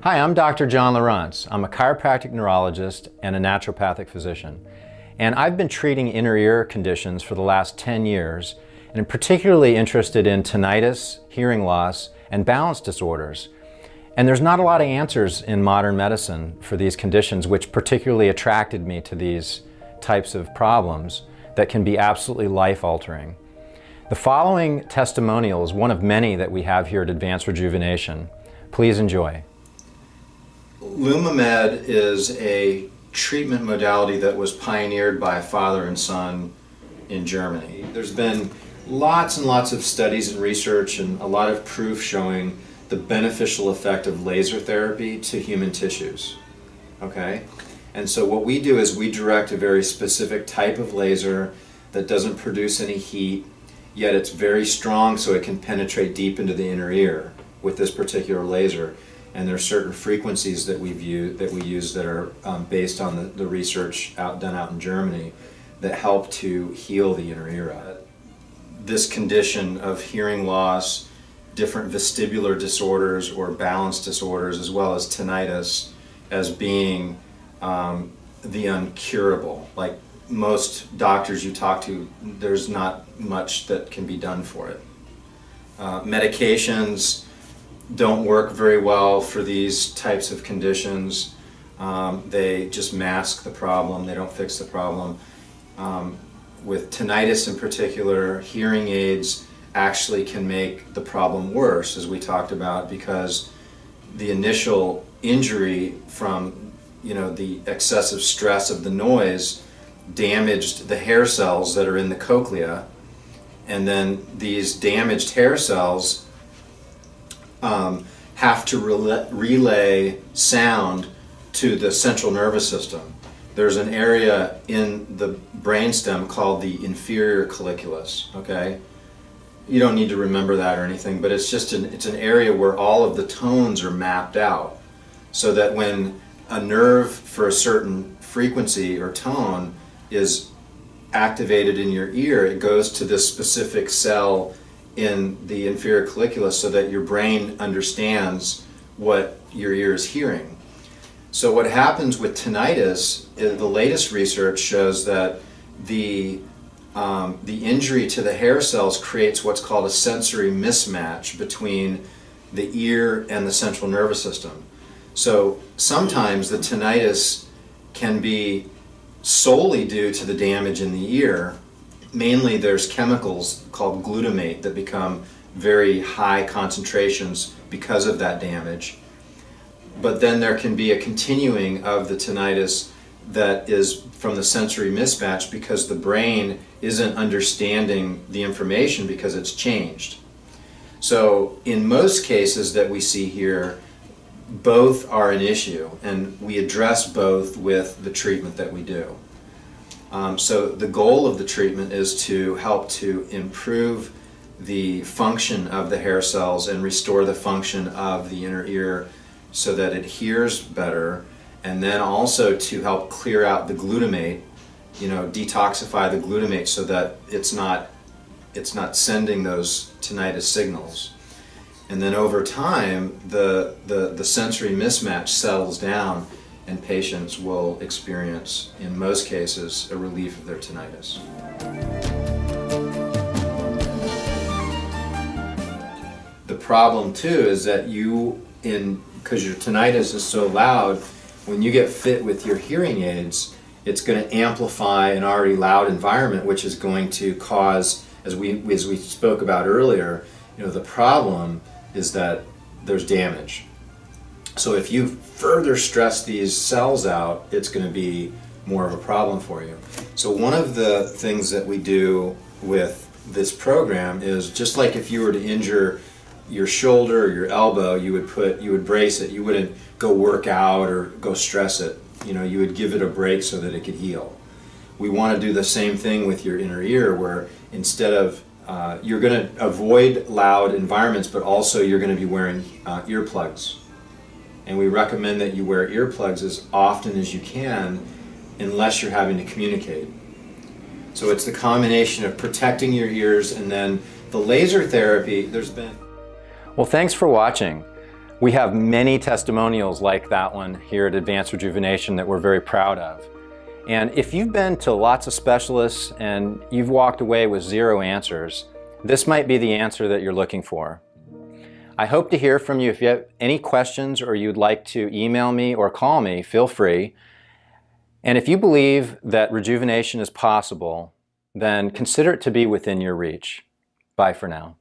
Hi, I'm Dr. John Lieurance. I'm a chiropractic neurologist and a naturopathic physician. And I've been treating inner ear conditions for the last 10 years, and I'm particularly interested in tinnitus, hearing loss, and balance disorders. And there's not a lot of answers in modern medicine for these conditions, which particularly attracted me to these types of problems that can be absolutely life-altering. The following testimonial is one of many that we have here at Advanced Rejuvenation. Please enjoy. Lumomed is a treatment modality that was pioneered by a father and son in Germany. There's been lots and lots of studies and research and a lot of proof showing the beneficial effect of laser therapy to human tissues. Okay? And so what we do is we direct a very specific type of laser that doesn't produce any heat, yet it's very strong so it can penetrate deep into the inner ear with this particular laser. And there are certain frequencies that we use that are based on the research done out in Germany that help to heal the inner ear. This condition of hearing loss, different vestibular disorders or balance disorders, as well as tinnitus, as being the uncurable. Like most doctors you talk to, there's not much that can be done for it. Medications don't work very well for these types of conditions. They just mask the problem, they don't fix the problem. With tinnitus in particular, hearing aids actually can make the problem worse, as we talked about, because the initial injury from the excessive stress of the noise damaged the hair cells that are in the cochlea, and then these damaged hair cells have to relay sound to the central nervous system. There's an area in the brainstem called the inferior colliculus, okay? You don't need to remember that or anything, but it's an area where all of the tones are mapped out, so that when a nerve for a certain frequency or tone is activated in your ear, it goes to this specific cell in the inferior colliculus so that your brain understands what your ear is hearing. So what happens with tinnitus, the latest research shows that the injury to the hair cells creates what's called a sensory mismatch between the ear and the central nervous system. So sometimes the tinnitus can be solely due to the damage in the ear. Mainly there's chemicals called glutamate that become very high concentrations because of that damage. But then there can be a continuing of the tinnitus that is from the sensory mismatch because the brain isn't understanding the information because it's changed. So in most cases that we see here, both are an issue, and we address both with the treatment that we do. So the goal of the treatment is to help to improve the function of the hair cells and restore the function of the inner ear so that it hears better, and then also to help clear out the glutamate, detoxify the glutamate so that it's not sending those tinnitus signals. And then over time, the sensory mismatch settles down, and patients will experience, in most cases, a relief of their tinnitus. The problem too is that because your tinnitus is so loud, when you get fit with your hearing aids, it's going to amplify an already loud environment, which is going to cause, as we spoke about earlier, the problem is that there's damage. So if you further stress these cells out, it's going to be more of a problem for you. So one of the things that we do with this program is, just like if you were to injure your shoulder or your elbow, you would brace it. You wouldn't go work out or go stress it. You would give it a break so that it could heal. We want to do the same thing with your inner ear, where instead of you're going to avoid loud environments, but also you're going to be wearing earplugs. And we recommend that you wear earplugs as often as you can, unless you're having to communicate. So it's the combination of protecting your ears and then the laser therapy. Well, thanks for watching. We have many testimonials like that one here at Advanced Rejuvenation that we're very proud of. And if you've been to lots of specialists and you've walked away with zero answers, this might be the answer that you're looking for. I hope to hear from you. If you have any questions or you'd like to email me or call me, feel free. And if you believe that rejuvenation is possible, then consider it to be within your reach. Bye for now.